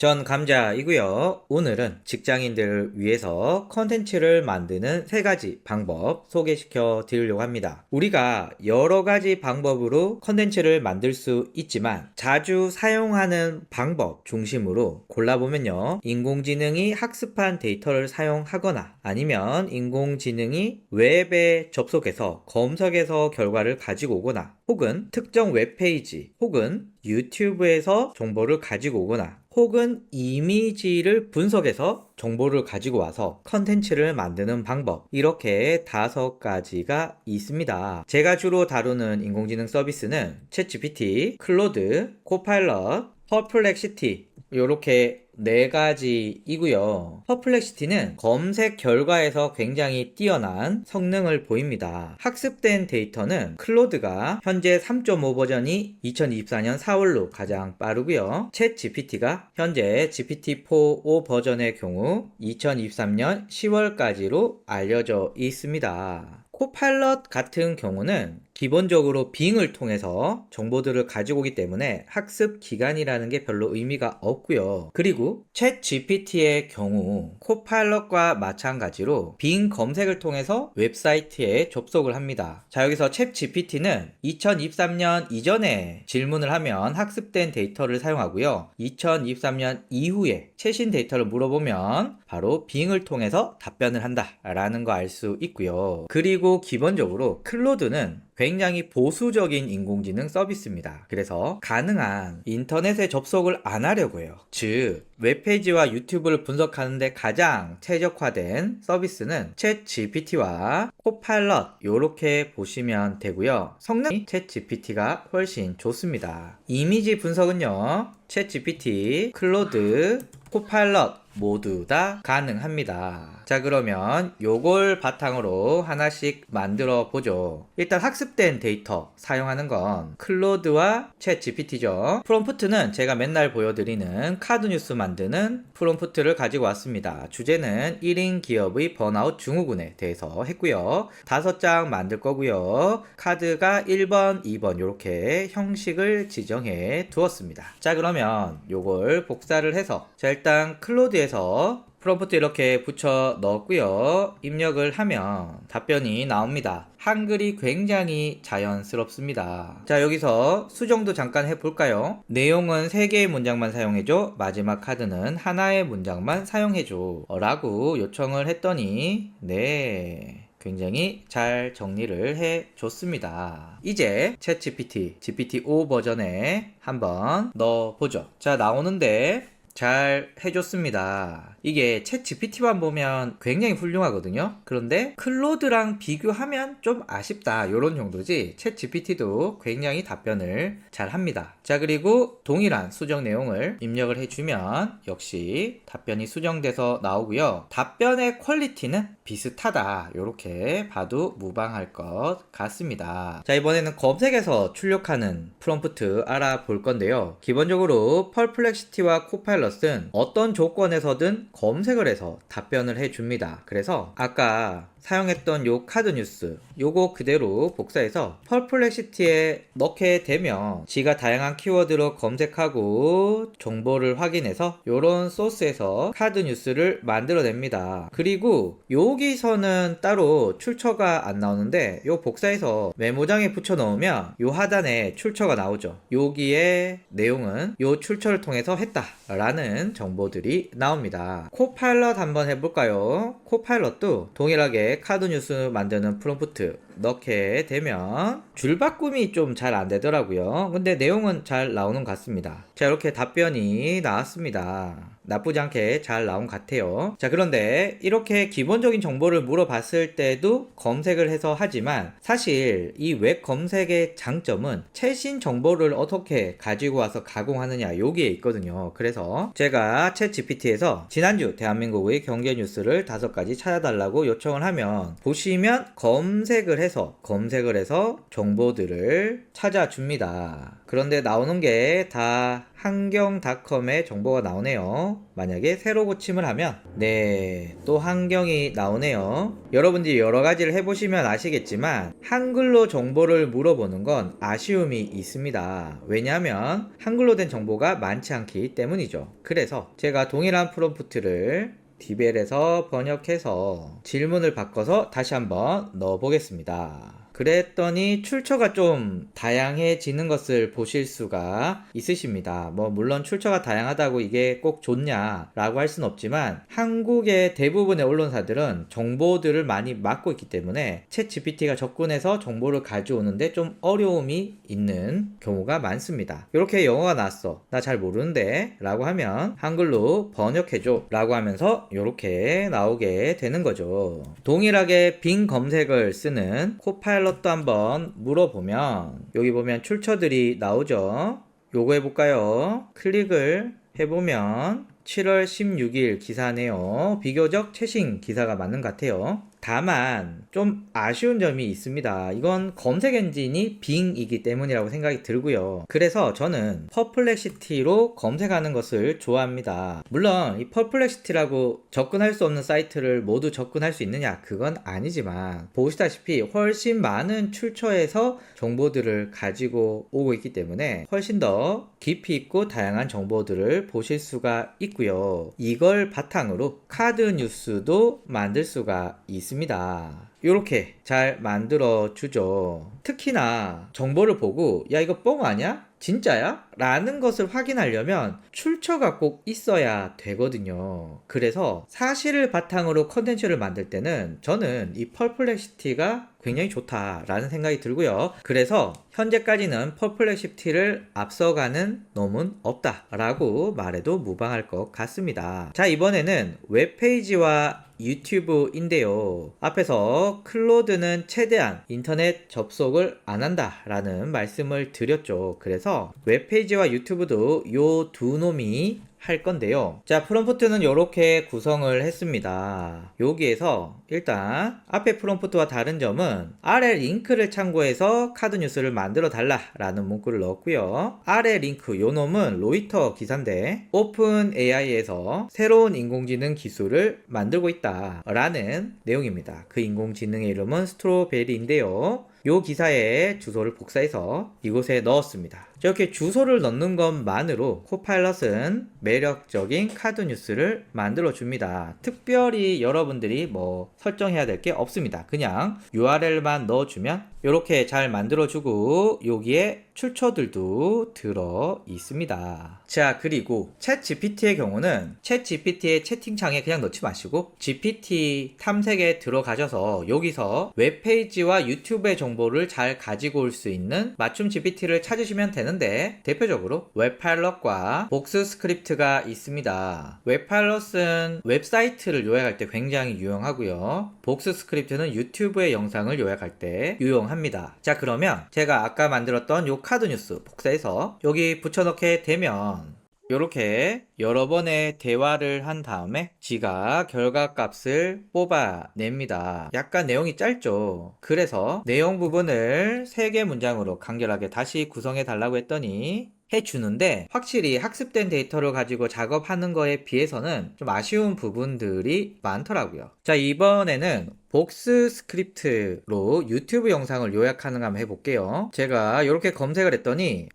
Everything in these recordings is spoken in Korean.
전 감자이고요. 오늘은 직장인들을 위해서 컨텐츠를 만드는 3가지 방법 소개시켜 드리려고 합니다. 우리가 여러 가지 방법으로 컨텐츠를 만들 수 있지만 자주 사용하는 방법 중심으로 골라보면요. 인공지능이 학습한 데이터를 사용하거나 아니면 인공지능이 웹에 접속해서 검색해서 결과를 가지고 오거나 혹은 특정 웹페이지 혹은 유튜브에서 정보를 가지고 오거나 혹은 이미지를 분석해서 정보를 가지고 와서 컨텐츠를 만드는 방법, 이렇게 5가지가 있습니다. 제가 주로 다루는 인공지능 서비스는 챗GPT, 클로드, 코파일럿, 퍼플렉시티, 이렇게 4가지이고요. 퍼플렉시티는 검색 결과에서 굉장히 뛰어난 성능을 보입니다. 학습된 데이터는 클로드가 현재 3.5 버전이 2024년 4월로 가장 빠르고요. 챗 GPT가 현재 GPT-4 버전의 경우 2023년 10월까지로 알려져 있습니다. 코파일럿 같은 경우는 기본적으로 빙을 통해서 정보들을 가지고 오기 때문에 학습 기간이라는 게 별로 의미가 없고요. 그리고 챗 GPT의 경우 코파일럿과 마찬가지로 빙 검색을 통해서 웹사이트에 접속을 합니다. 자, 여기서 챗 GPT는 2023년 이전에 질문을 하면 학습된 데이터를 사용하고요. 2023년 이후에 최신 데이터를 물어보면 바로 빙을 통해서 답변을 한다라는 거 알 수 있고요. 그리고 기본적으로 클로드는 굉장히 보수적인 인공지능 서비스입니다. 그래서 가능한 인터넷에 접속을 안 하려고 해요. 즉, 웹페이지와 유튜브를 분석하는데 가장 최적화된 서비스는 챗 GPT와 코파일럿, 이렇게 보시면 되고요. 성능이 챗 GPT가 훨씬 좋습니다. 이미지 분석은요, 챗 GPT, 클로드, 코파일럿 모두 다 가능합니다. 자, 그러면 요걸 바탕으로 하나씩 만들어 보죠. 일단 학습된 데이터 사용하는 건 클로드와 챗 GPT죠. 프롬프트는 제가 맨날 보여드리는 카드 뉴스 만드는 프롬프트를 가지고 왔습니다. 주제는 1인 기업의 번아웃 증후군에 대해서 했고요. 5장 만들 거고요. 카드가 1번, 2번 이렇게 형식을 지정해 두었습니다. 자, 그러면 요걸 복사를 해서, 자, 일단 클로드에서 프롬프트 이렇게 붙여 넣었고요. 입력을 하면 답변이 나옵니다. 한글이 굉장히 자연스럽습니다. 자, 여기서 수정도 잠깐 해볼까요? 내용은 3개의 문장만 사용해줘. 마지막 카드는 하나의 문장만 사용해줘 라고 요청을 했더니 네, 굉장히 잘 정리를 해줬습니다. 이제 챗GPT, GPT-5 버전에 한번 넣어보죠. 자, 나오는데 잘 해줬습니다. 이게 챗 GPT만 보면 굉장히 훌륭하거든요. 그런데 클로드랑 비교하면 좀 아쉽다, 이런 정도지 챗 GPT도 굉장히 답변을 잘 합니다. 자, 그리고 동일한 수정 내용을 입력을 해주면 역시 답변이 수정돼서 나오고요. 답변의 퀄리티는 비슷하다, 이렇게 봐도 무방할 것 같습니다. 자, 이번에는 검색에서 출력하는 프롬프트 알아볼 건데요. 기본적으로 퍼플렉시티와 코파일럿은 어떤 조건에서든 검색을 해서 답변을 해줍니다. 그래서 아까 사용했던 요 카드 뉴스, 요거 그대로 복사해서 퍼플렉시티에 넣게 되면 지가 다양한 키워드로 검색하고 정보를 확인해서 요런 소스에서 카드 뉴스를 만들어냅니다. 그리고 여기서는 따로 출처가 안 나오는데 요 복사해서 메모장에 붙여 넣으면 요 하단에 출처가 나오죠. 여기에 내용은 요 출처를 통해서 했다 라는 정보들이 나옵니다. 코파일럿 한번 해볼까요? 코파일럿도 동일하게 카드 뉴스 만드는 프롬프트 넣게 되면 줄바꿈이 좀 잘 안 되더라고요. 근데 내용은 잘 나오는 것 같습니다. 자, 이렇게 답변이 나왔습니다. 나쁘지 않게 잘 나온 것 같아요. 자, 그런데 이렇게 기본적인 정보를 물어봤을 때도 검색을 해서 하지만 사실 이 웹 검색의 장점은 최신 정보를 어떻게 가지고 와서 가공하느냐, 여기에 있거든요. 그래서 제가 챗 GPT에서 지난주 대한민국의 경제 뉴스를 5가지 찾아달라고 요청을 하면 보시면 검색을 해서 정보들을 찾아줍니다. 그런데 나오는 게 다 한경닷컴의 정보가 나오네요. 만약에 새로 고침을 하면 네, 또 한경이 나오네요. 여러분들이 여러 가지를 해보시면 아시겠지만 한글로 정보를 물어보는 건 아쉬움이 있습니다. 왜냐하면 한글로 된 정보가 많지 않기 때문이죠. 그래서 제가 동일한 프롬프트를 디벨에서 번역해서 질문을 바꿔서 다시 한번 넣어 보겠습니다. 그랬더니 출처가 좀 다양해지는 것을 보실 수가 있으십니다. 물론 출처가 다양하다고 이게 꼭 좋냐라고 할 수는 없지만 한국의 대부분의 언론사들은 정보들을 많이 맡고 있기 때문에 챗 GPT가 접근해서 정보를 가져오는데 좀 어려움이 있는 경우가 많습니다. 이렇게 영어가 나왔어. 나 잘 모르는데 라고 하면 한글로 번역해줘 라고 하면서 이렇게 나오게 되는 거죠. 동일하게 빙 검색을 쓰는 코파일럿도 한번 물어보면 여기 보면 출처들이 나오죠. 요거 해볼까요? 클릭을 해보면 7월 16일 기사네요. 비교적 최신 기사가 맞는 것 같아요. 다만 좀 아쉬운 점이 있습니다. 이건 검색 엔진이 빙이기 때문이라고 생각이 들고요. 그래서 저는 퍼플렉시티로 검색하는 것을 좋아합니다. 물론 이 퍼플렉시티라고 접근할 수 없는 사이트를 모두 접근할 수 있느냐? 그건 아니지만 보시다시피 훨씬 많은 출처에서 정보들을 가지고 오고 있기 때문에 훨씬 더 깊이 있고 다양한 정보들을 보실 수가 있고요. 이걸 바탕으로 카드 뉴스도 만들 수가 있습니다. 이렇게 잘 만들어 주죠. 특히나 정보를 보고 야 이거 뻥 아니야? 진짜야? 라는 것을 확인하려면 출처가 꼭 있어야 되거든요. 그래서 사실을 바탕으로 컨텐츠를 만들 때는 저는 이 퍼플렉시티가 굉장히 좋다라는 생각이 들고요. 그래서 현재까지는 퍼플렉시티를 앞서가는 놈은 없다라고 말해도 무방할 것 같습니다. 자, 이번에는 웹페이지와 유튜브인데요. 앞에서 클로드는 최대한 인터넷 접속을 안 한다 라는 말씀을 드렸죠. 그래서 웹페이지와 유튜브도 요 두 놈이 할 건데요. 자, 프롬프트는 이렇게 구성을 했습니다. 여기에서 일단 앞에 프롬프트와 다른 점은 아래 링크를 참고해서 카드 뉴스를 만들어 달라 라는 문구를 넣었고요. 아래 링크 요 놈은 로이터 기사인데 오픈 AI에서 새로운 인공지능 기술을 만들고 있다 라는 내용입니다. 그 인공지능의 이름은 스트로베리인데요. 요 기사의 주소를 복사해서 이곳에 넣었습니다. 이렇게 주소를 넣는 것만으로 코파일럿은 매력적인 카드 뉴스를 만들어 줍니다. 특별히 여러분들이 설정해야 될 게 없습니다. 그냥 URL만 넣어주면 이렇게 잘 만들어주고 여기에 출처들도 들어 있습니다. 자, 그리고 챗 GPT의 경우는 챗 GPT의 채팅창에 그냥 넣지 마시고 GPT 탐색에 들어가셔서 여기서 웹페이지와 유튜브의 정보를 잘 가지고 올 수 있는 맞춤 GPT를 찾으시면 되는데 대표적으로 웹파일럿과 복스 스크립트가 있습니다. 웹파일럿은 웹사이트를 요약할 때 굉장히 유용하고요. 복스 스크립트는 유튜브의 영상을 요약할 때 유용합니다. 자, 그러면 제가 아까 만들었던 요 카드 뉴스 복사해서 여기 붙여넣게 되면 이렇게 여러 번의 대화를 한 다음에 지가 결과값을 뽑아냅니다. 약간 내용이 짧죠. 그래서 내용 부분을 3개 문장으로 간결하게 다시 구성해 달라고 했더니 해주는데 확실히 학습된 데이터를 가지고 작업하는 거에 비해서는 좀 아쉬운 부분들이 많더라고요. 자, 이번에는 복스 스크립트로 유튜브 영상을 요약하는 거 한번 해볼게요. 제가 이렇게 검색을 했더니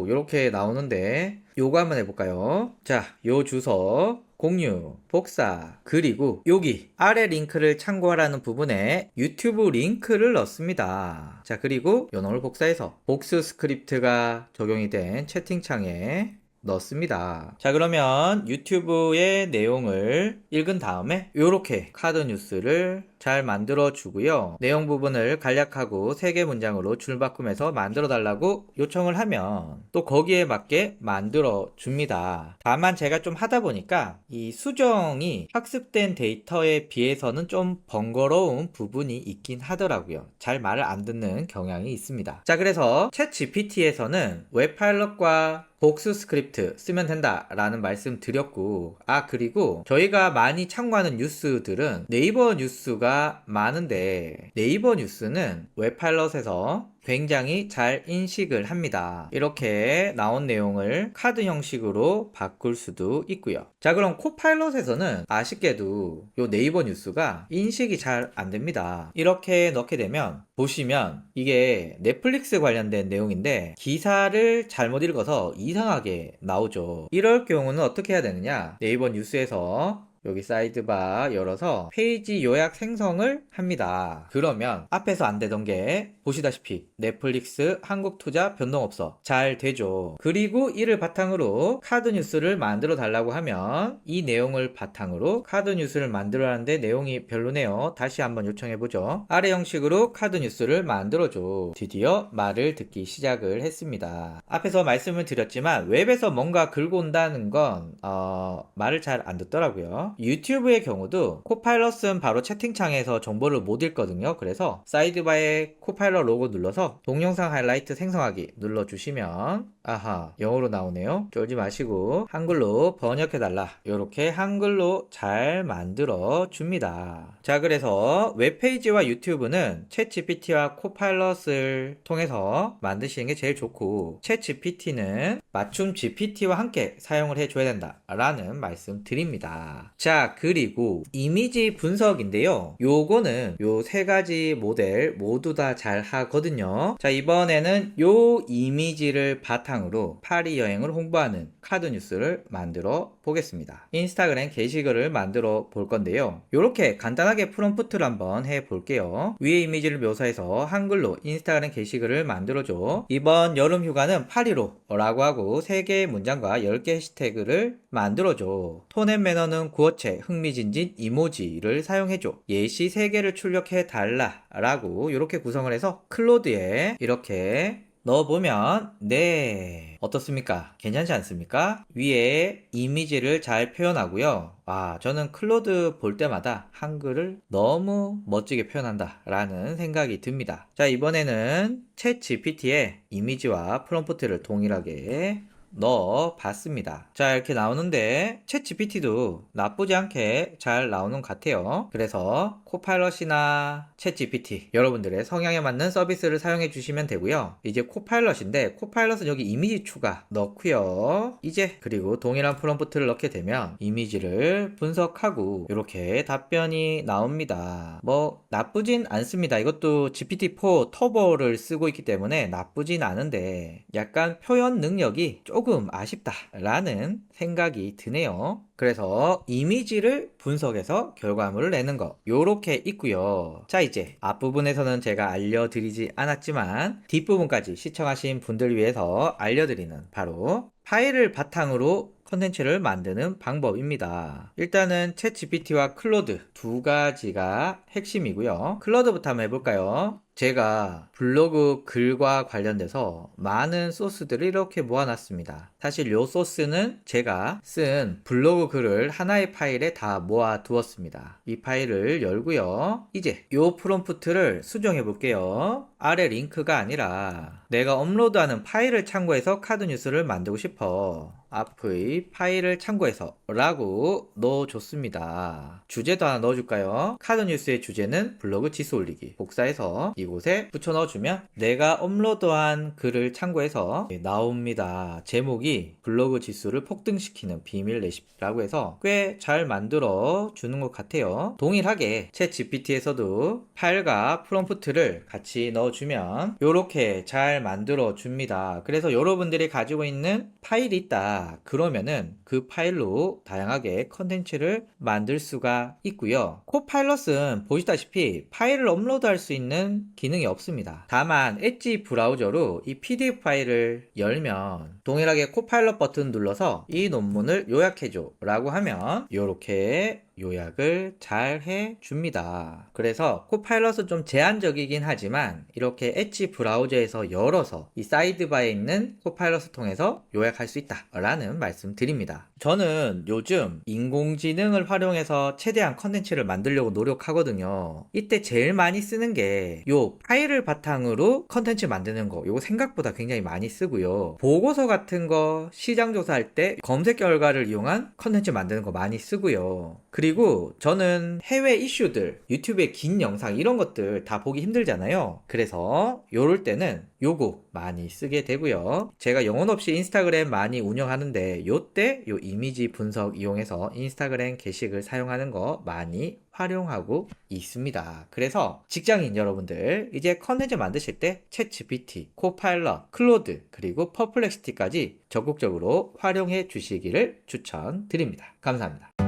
이렇게 나오는데 요거 한번 해볼까요? 자, 요 주소 공유, 복사, 그리고 여기 아래 링크를 참고하라는 부분에 유튜브 링크를 넣습니다. 자, 그리고 요 놈을 복사해서 복스 스크립트가 적용이 된 채팅창에 넣습니다. 자, 그러면 유튜브의 내용을 읽은 다음에 이렇게 카드 뉴스를 잘 만들어 주고요. 내용 부분을 간략하고 3개 문장으로 줄바꿈해서 만들어 달라고 요청을 하면 또 거기에 맞게 만들어 줍니다. 다만 제가 좀 하다 보니까 이 수정이 학습된 데이터에 비해서는 좀 번거로운 부분이 있긴 하더라고요. 잘 말을 안 듣는 경향이 있습니다. 자, 그래서 챗 GPT에서는 웹파일럿과 복스 스크립트 쓰면 된다 라는 말씀 드렸고, 그리고 저희가 많이 참고하는 뉴스들은 네이버 뉴스가 많은데 네이버 뉴스는 웹파일럿에서 굉장히 잘 인식을 합니다. 이렇게 나온 내용을 카드 형식으로 바꿀 수도 있고요. 자, 그럼 코파일럿에서는 아쉽게도 요 네이버 뉴스가 인식이 잘 안 됩니다. 이렇게 넣게 되면 보시면 이게 넷플릭스 관련된 내용인데 기사를 잘못 읽어서 이상하게 나오죠. 이럴 경우는 어떻게 해야 되느냐? 네이버 뉴스에서 여기 사이드바 열어서 페이지 요약 생성을 합니다. 그러면 앞에서 안 되던 게 보시다시피 넷플릭스, 한국투자, 변동업소 잘 되죠. 그리고 이를 바탕으로 카드 뉴스를 만들어 달라고 하면 이 내용을 바탕으로 카드 뉴스를 만들어라는데 내용이 별로네요. 다시 한번 요청해보죠. 아래 형식으로 카드 뉴스를 만들어줘. 드디어 말을 듣기 시작을 했습니다. 앞에서 말씀을 드렸지만 웹에서 뭔가 긁어 온다는 건 말을 잘 안 듣더라고요. 유튜브의 경우도 코파일럿은 바로 채팅창에서 정보를 못 읽거든요. 그래서 사이드바에 코파일럿 로고 눌러서 동영상 하이라이트 생성하기 눌러주시면 아하, 영어로 나오네요. 쫄지 마시고 한글로 번역해달라. 이렇게 한글로 잘 만들어 줍니다. 자, 그래서 웹페이지와 유튜브는 챗GPT와 코파일럿을 통해서 만드시는 게 제일 좋고 챗GPT는 맞춤 GPT와 함께 사용을 해줘야 된다 라는 말씀 드립니다. 자, 그리고 이미지 분석인데요. 요거는 요 세 가지 모델 모두 다 잘 하거든요. 자, 이번에는 요 이미지를 바탕으로 파리 여행을 홍보하는 카드 뉴스를 만들어 보겠습니다. 인스타그램 게시글을 만들어 볼 건데요. 요렇게 간단하게 프롬프트를 한번 해 볼게요. 위에 이미지를 묘사해서 한글로 인스타그램 게시글을 만들어줘. 이번 여름 휴가는 파리로 라고 하고 3개의 문장과 10개 해시태그를 만들어줘. 톤앤 매너는 구어체, 흥미진진, 이모지를 사용해줘. 예시 3개를 출력해 달라 라고 이렇게 구성을 해서 클로드에 이렇게 넣어보면 네, 어떻습니까? 괜찮지 않습니까? 위에 이미지를 잘 표현하고요. 저는 클로드 볼 때마다 한글을 너무 멋지게 표현한다 라는 생각이 듭니다. 자, 이번에는 챗 GPT에 이미지와 프롬프트를 동일하게 넣어 봤습니다. 자, 이렇게 나오는데 챗 GPT도 나쁘지 않게 잘 나오는 것 같아요. 그래서 코파일럿이나 챗 GPT 여러분들의 성향에 맞는 서비스를 사용해 주시면 되고요. 이제 코파일럿인데 코파일럿은 여기 이미지 추가 넣고요. 이제 그리고 동일한 프롬프트를 넣게 되면 이미지를 분석하고 이렇게 답변이 나옵니다. 뭐 나쁘진 않습니다. 이것도 GPT-4 터보를 쓰고 있기 때문에 나쁘진 않은데 약간 표현 능력이 조금 아쉽다 라는 생각이 드네요. 그래서 이미지를 분석해서 결과물을 내는 거 요렇게 있고요. 자, 이제 앞부분에서는 제가 알려드리지 않았지만 뒷부분까지 시청하신 분들 위해서 알려드리는 바로 파일을 바탕으로 컨텐츠를 만드는 방법입니다. 일단은 챗 GPT와 클로드 두 가지가 핵심이고요. 클로드부터 한번 해볼까요? 제가 블로그 글과 관련돼서 많은 소스들을 이렇게 모아놨습니다. 사실 요 소스는 제가 쓴 블로그 글을 하나의 파일에 다 모아 두었습니다. 이 파일을 열고요. 이제 요 프롬프트를 수정해 볼게요. 아래 링크가 아니라 내가 업로드하는 파일을 참고해서 카드 뉴스를 만들고 싶어. 앞의 파일을 참고해서 라고 넣어줬습니다. 주제도 하나 넣어줄까요? 카드 뉴스의 주제는 블로그 지수 올리기. 복사해서 이곳에 붙여 넣어주면 내가 업로드한 글을 참고해서 나옵니다. 제목이 블로그 지수를 폭등시키는 비밀 레시피라고 해서 꽤 잘 만들어 주는 것 같아요. 동일하게 챗 GPT에서도 파일과 프롬프트를 같이 넣어주면 이렇게 잘 만들어 줍니다. 그래서 여러분들이 가지고 있는 파일이 있다 그러면은 그 파일로 다양하게 컨텐츠를 만들 수가 있고요. 코파일럿은 보시다시피 파일을 업로드할 수 있는 기능이 없습니다. 다만 엣지 브라우저로 이 PDF 파일을 열면 동일하게 코파일럿 버튼 눌러서 이 논문을 요약해줘 라고 하면 이렇게 요약을 잘 해줍니다. 그래서 코파일럿은 좀 제한적이긴 하지만 이렇게 엣지 브라우저에서 열어서 이 사이드바에 있는 코파일럿을 통해서 요약할 수 있다 라는 말씀 드립니다. 저는 요즘 인공지능을 활용해서 최대한 컨텐츠를 만들려고 노력하거든요. 이때 제일 많이 쓰는 게 요 파일을 바탕으로 컨텐츠 만드는 거 요거 생각보다 굉장히 많이 쓰고요. 보고서 같은 거 시장 조사할 때 검색 결과를 이용한 컨텐츠 만드는 거 많이 쓰고요. 그리고 그리고 저는 해외 이슈들, 유튜브의 긴 영상 이런 것들 다 보기 힘들잖아요. 그래서 요럴 때는 요거 많이 쓰게 되고요. 제가 영혼 없이 인스타그램 많이 운영하는데 요때 요 이미지 분석 이용해서 인스타그램 게시글 사용하는 거 많이 활용하고 있습니다. 그래서 직장인 여러분들 이제 컨텐츠 만드실 때 챗GPT, 코파일럿, 클로드 그리고 퍼플렉시티까지 적극적으로 활용해 주시기를 추천드립니다. 감사합니다.